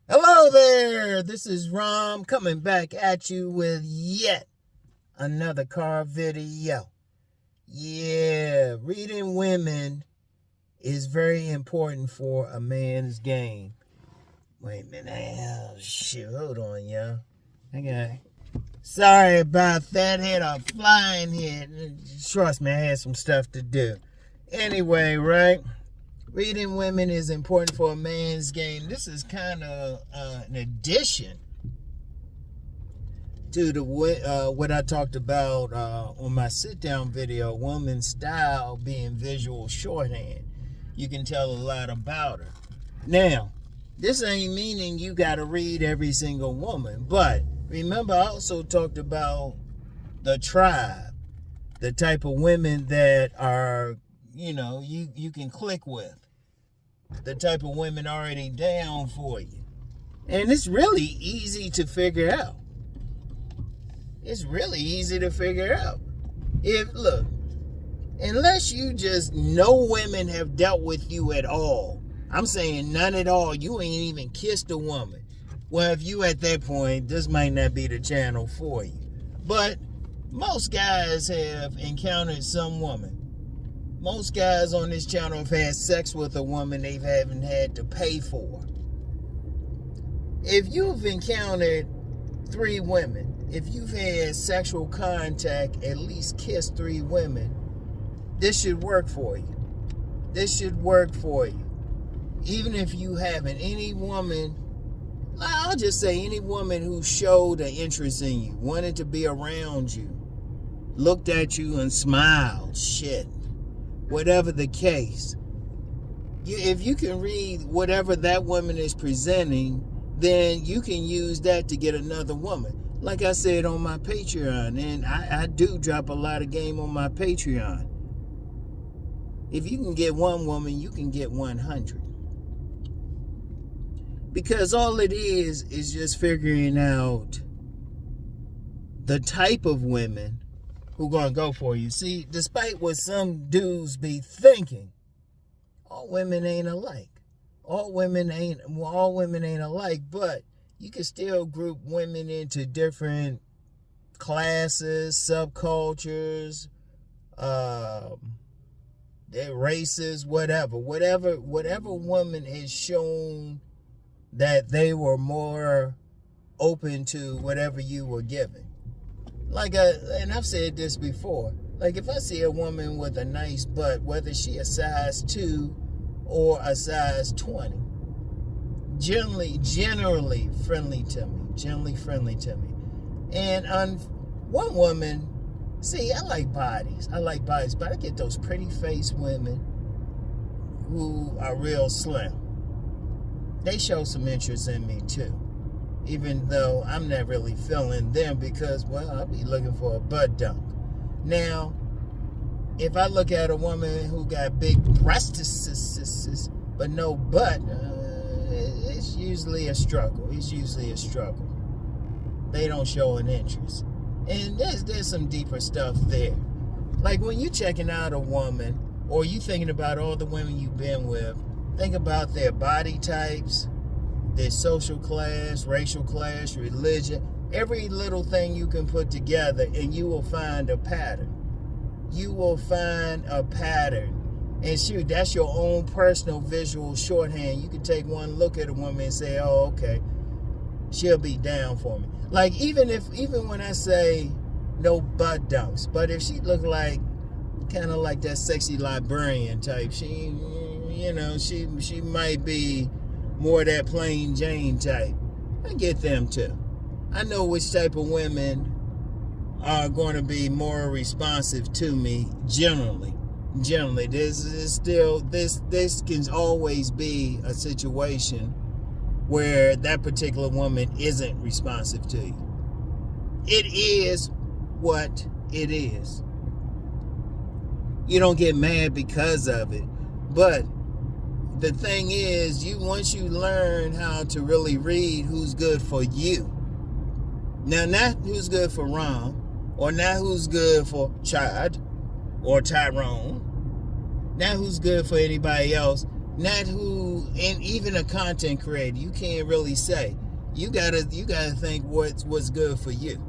Hello there, this is Rom coming back at you with yet another car video. Yeah, reading women is very important for a man's game. Wait a minute, oh shoot, hold on, y'all. Okay. Sorry about that, had a flying here. Trust me, I had some stuff to do. Anyway, right? Reading women is important for a man's game. This is kind of an addition to the what I talked about on my sit-down video, woman's style being visual shorthand. You can tell a lot about her. Now, this ain't meaning you got to read every single woman, but remember I also talked about the tribe, the type of women that are, you can click with. The type of women already down for you. And it's really easy to figure out. It's really easy to figure out. Look, unless you just know women have dealt with you at all, I'm saying none at all, you ain't even kissed a woman. Well, if you at that point, this might not be the channel for you. But most guys have encountered some woman. Most guys on this channel have had sex with a woman they haven't had to pay for. If you've encountered 3 women, if you've had sexual contact, at least kissed 3 women, this should work for you. This should work for you. Even if you haven't, any woman, I'll just say any woman who showed an interest in you, wanted to be around you, looked at you and smiled, shit. Whatever the case, if you can read whatever that woman is presenting, then you can use that to get another woman. Like I said on my Patreon, and I do drop a lot of game on my Patreon. If you can get one woman, you can get 100. Because all it is just figuring out the type of women who gonna go for you. See, despite what some dudes be thinking, all women ain't alike. All women ain't alike, but you can still group women into different classes, subcultures, their races, whatever. Whatever woman has shown that they were more open to whatever you were giving. And I've said this before, like if I see a woman with a nice butt, whether she a size 2 or a size 20, generally friendly to me. And on one woman, see, I like bodies, but I get those pretty faced women who are real slim. They show some interest in me too. Even though I'm not really feeling them because, well, I'll be looking for a butt dunk. Now, if I look at a woman who got big breasts but no butt, it's usually a struggle. They don't show an interest. And there's some deeper stuff there. Like when you're checking out a woman or you thinking about all the women you've been with, think about their body types, their social class, racial class, religion, every little thing you can put together and you will find a pattern. And shoot, that's your own personal visual shorthand. You can take one look at a woman and say, oh, okay, she'll be down for me. Like even when I say no butt dunks, but if she look like kind of like that sexy librarian type, she might be more that plain Jane type. I get them too. I know which type of women are going to be more responsive to me generally. This can always be a situation where that particular woman isn't responsive to you. It is what it is. You don't get mad because of it, but the thing is, once you learn how to really read who's good for you, now not who's good for Rom, or not who's good for Chad or Tyrone, not who's good for anybody else, Not who, and even a content creator, you can't really say. You gotta think what's good for you.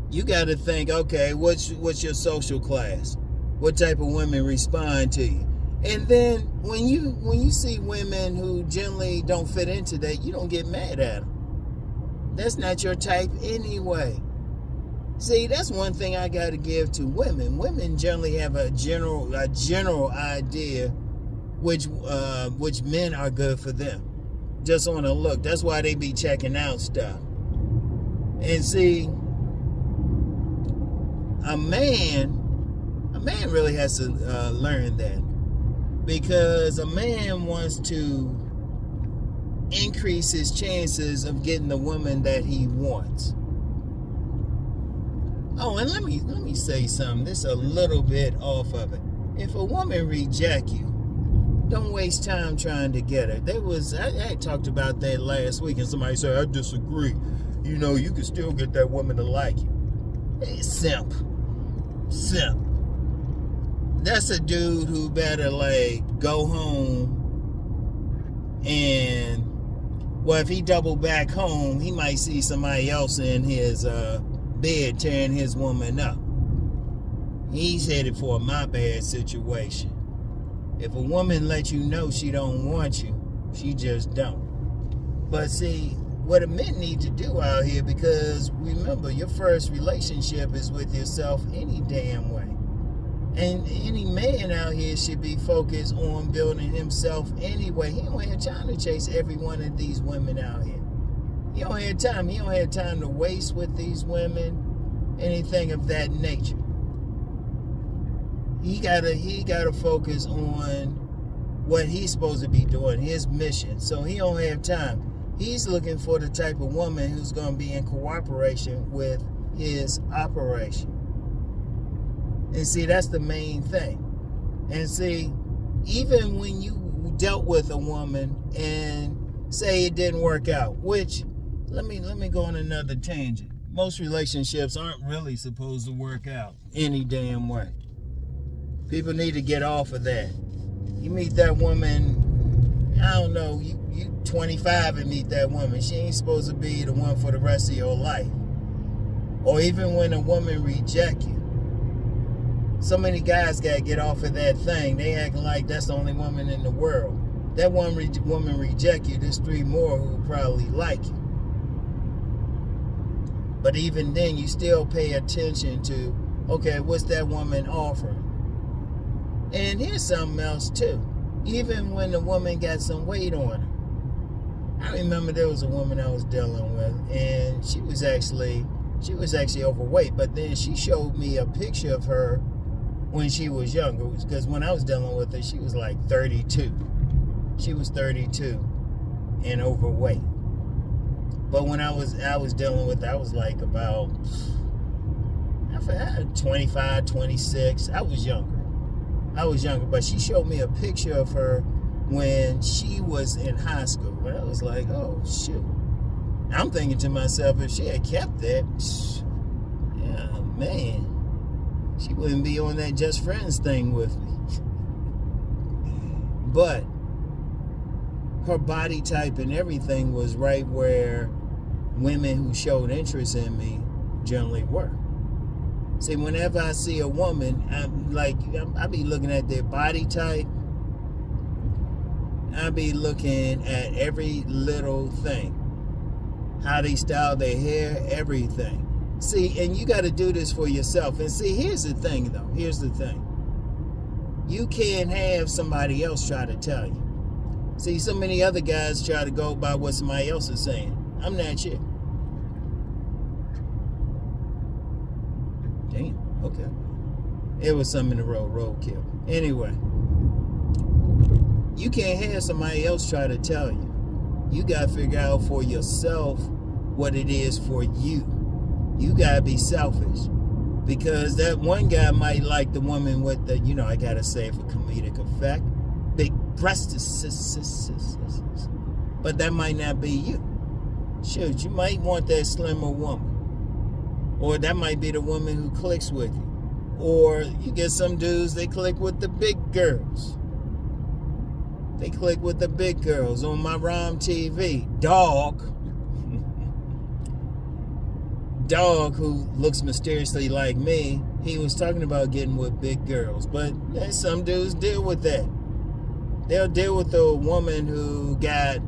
You gotta think, okay, what's your social class? What type of women respond to you? And then when you see women who generally don't fit into that, you don't get mad at them. That's not your type anyway. See, that's one thing I got to give to women. Women generally have a general idea which men are good for them, just on a look. That's why they be checking out stuff. And see, a man really has to learn that, because a man wants to increase his chances of getting the woman that he wants. Oh, and let me say something. This is a little bit off of it. If a woman reject you, don't waste time trying to get her. I talked about that last week, and somebody said, I disagree. You know, you can still get that woman to like you. Hey, simp. That's a dude who better go home and, well, if he double back home, he might see somebody else in his bed tearing his woman up. He's headed for a my bad situation. If a woman lets you know she don't want you, she just don't. But see, what a men need to do out here, because remember, your first relationship is with yourself any damn way. And any man out here should be focused on building himself anyway. He don't have time to chase every one of these women out here. He don't have time. He don't have time to waste with these women, anything of that nature. He gotta focus on what he's supposed to be doing, his mission. So he don't have time. He's looking for the type of woman who's going to be in cooperation with his operation. And see, that's the main thing. And see, even when you dealt with a woman and say it didn't work out, which, let me go on another tangent. Most relationships aren't really supposed to work out any damn way. People need to get off of that. You meet that woman, I don't know, you 25 and meet that woman. She ain't supposed to be the one for the rest of your life. Or even when a woman reject you. So many guys got to get off of that thing. They acting like that's the only woman in the world. That one woman reject you, there's 3 more who probably like you. But even then, you still pay attention to, okay, what's that woman offering? And here's something else too. Even when the woman got some weight on her. I remember there was a woman I was dealing with, and she was actually overweight. But then she showed me a picture of her when she was younger, because when I was dealing with her, she was like 32. She was 32 and overweight. But when I was dealing with her, I was like about 25, 26. I was younger, but she showed me a picture of her when she was in high school. But I was like, oh, shoot. I'm thinking to myself, if she had kept that, yeah, man, she wouldn't be on that Just Friends thing with me. But her body type and everything was right where women who showed interest in me generally were. See, whenever I see a woman, I be looking at their body type. I be looking at every little thing. How they style their hair, everything. See, and you got to do this for yourself. And see, here's the thing, though. Here's the thing. You can't have somebody else try to tell you. See, so many other guys try to go by what somebody else is saying. I'm not you. Damn, okay. It was something in the roadkill. Anyway, you can't have somebody else try to tell you. You got to figure out for yourself what it is for you. You got to be selfish. Because that one guy might like the woman with the, I got to say it for comedic effect, big breasts. But that might not be you. Shoot, you might want that slimmer woman. Or that might be the woman who clicks with you. Or you get some dudes, they click with the big girls. They click with the big girls. On my Rom TV, Dog, who looks mysteriously like me, he was talking about getting with big girls. But some dudes deal with that. They'll deal with a woman who got a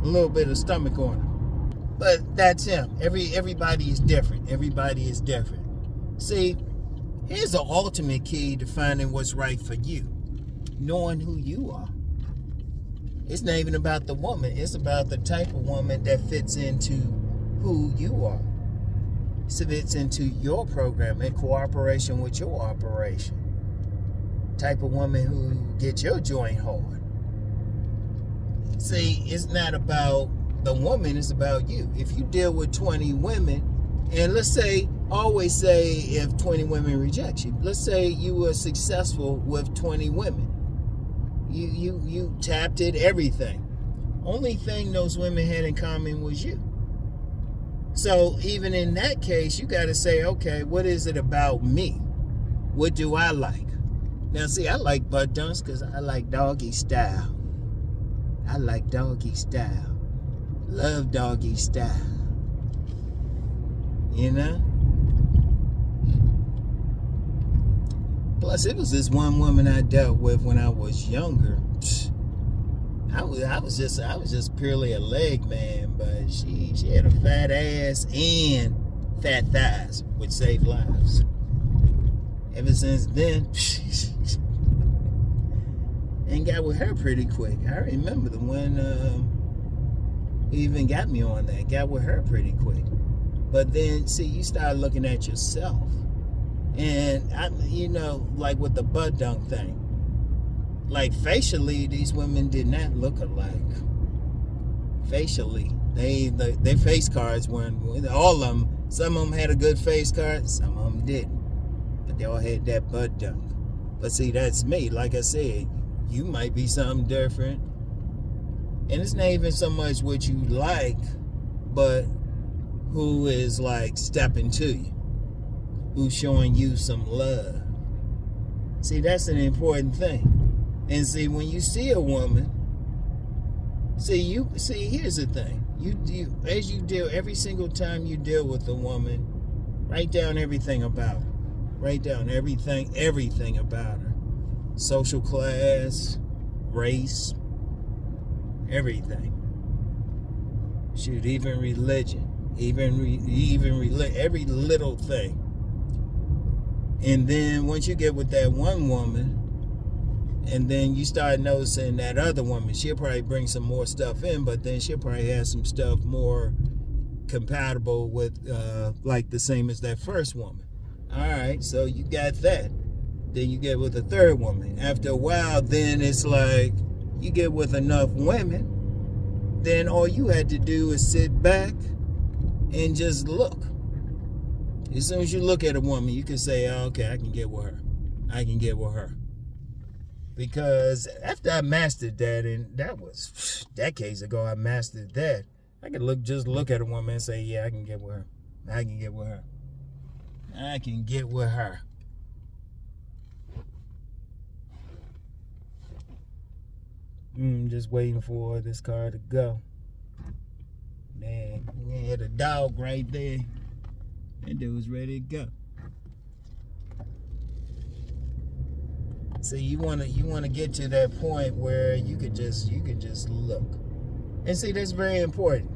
little bit of stomach on her. But that's him. Everybody is different. Everybody is different. See, here's the ultimate key to finding what's right for you. Knowing who you are. It's not even about the woman. It's about the type of woman that fits into who you are. It fits into your program in cooperation with your operation. Type of woman who gets your joint hard. See, it's not about the woman, it's about you. If you deal with 20 women, and let's say, always say if 20 women reject you, let's say you were successful with 20 women. You tapped it, everything. Only thing those women had in common was you. So even in that case, you got to say, okay, what is it about me? What do I like? Now, see, I like butt dunks because I like doggy style. I like doggy style. Love doggy style. You know? Plus, it was this one woman I dealt with when I was younger. I was just purely a leg man, but she had a fat ass and fat thighs, which saved lives. Ever since then, and got with her pretty quick. I remember the one who even got me on that. Got with her pretty quick. But then, see, you start looking at yourself. And, like with the butt dunk thing. Like, facially, these women did not look alike. Facially. Their face cards weren't, all of them, some of them had a good face card, some of them didn't. But they all had that butt dunk. But see, that's me. Like I said, you might be something different. And it's not even so much what you like, but who is like stepping to you, who's showing you some love. See, that's an important thing. And see, when you see a woman, here's the thing. Every single time you deal with a woman, write down everything about her. Write down everything about her. Social class, race, everything. Shoot, even religion. Every little thing. And then once you get with that one woman, and then you start noticing that other woman, she'll probably bring some more stuff in, but then she'll probably have some stuff more compatible with, like the same as that first woman. All right, so you got that. Then you get with a third woman. After a while, then it's like you get with enough women, then all you had to do is sit back and just look. As soon as you look at a woman, you can say, oh, okay, I can get with her. I can get with her. Because after I mastered that, and that was decades ago, I mastered that. I could look at a woman and say, yeah, I can get with her. I can get with her. I can get with her. Just waiting for this car to go. Man, you had a dog right there. That dude was ready to go. See, you wanna get to that point where you could just look. And see, that's very important.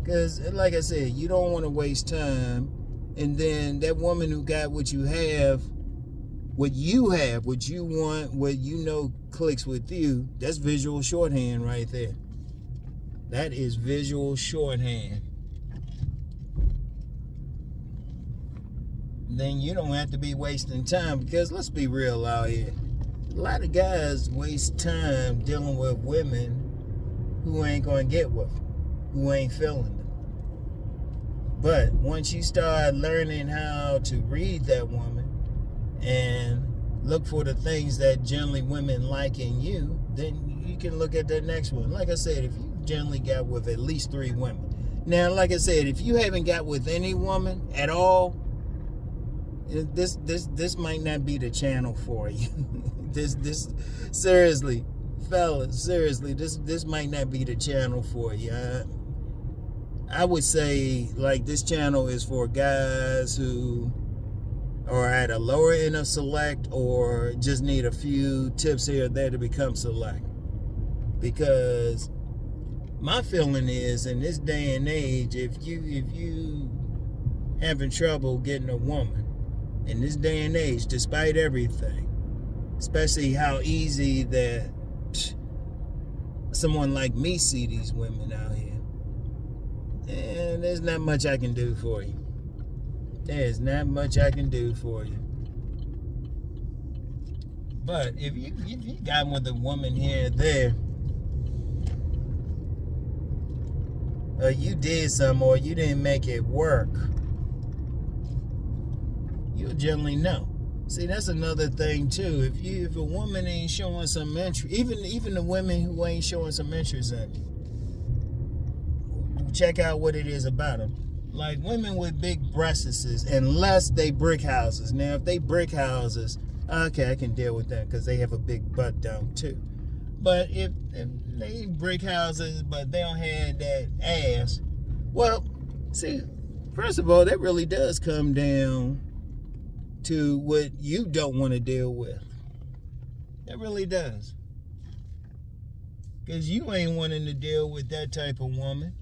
Because like I said, you don't want to waste time. And then that woman who got what you have, what you want, what you know clicks with you, that's visual shorthand right there. That is visual shorthand. Then you don't have to be wasting time, because let's be real out here. A lot of guys waste time dealing with women who ain't going to get with them, who ain't feeling them. But once you start learning how to read that woman and look for the things that generally women like in you, then you can look at that next one. Like I said, if you generally got with at least 3 women. Now, like I said, if you haven't got with any woman at all, this might not be the channel for you. this seriously, fellas, seriously, this might not be the channel for you. I would say, like, this channel is for guys who are at a lower end of select or just need a few tips here or there to become select. Because my feeling is, in this day and age, if you having trouble getting a woman in this day and age, despite everything, especially how easy that someone like me see these women out here, and there's not much I can do for you. There's not much I can do for you. But if you got with a woman here or there, or you did something, or you didn't make it work, you'll generally know. See, that's another thing too. If a woman ain't showing some interest, even the women who ain't showing some interest in you, check out what it is about them. Like women with big breasts, unless they brick houses. Now, if they brick houses, okay, I can deal with that because they have a big butt down too. But if they brick houses, but they don't have that ass, well, see, first of all, that really does come down to what you don't want to deal with. It really does. Because you ain't wanting to deal with that type of woman.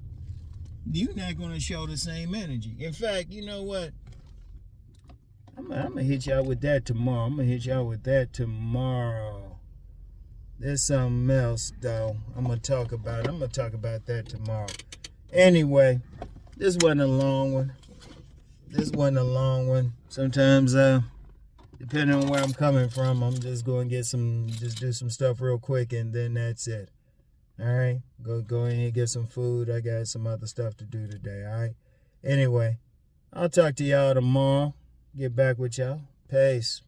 You're not going to show the same energy. In fact, you know what? I'm going to hit y'all with that tomorrow. There's something else, though, I'm going to talk about. I'm going to talk about that tomorrow. Anyway, this wasn't a long one. Sometimes, depending on where I'm coming from, I'm just going to do some stuff real quick, and then that's it. All right? Go in and get some food. I got some other stuff to do today, all right? Anyway, I'll talk to y'all tomorrow. Get back with y'all. Peace.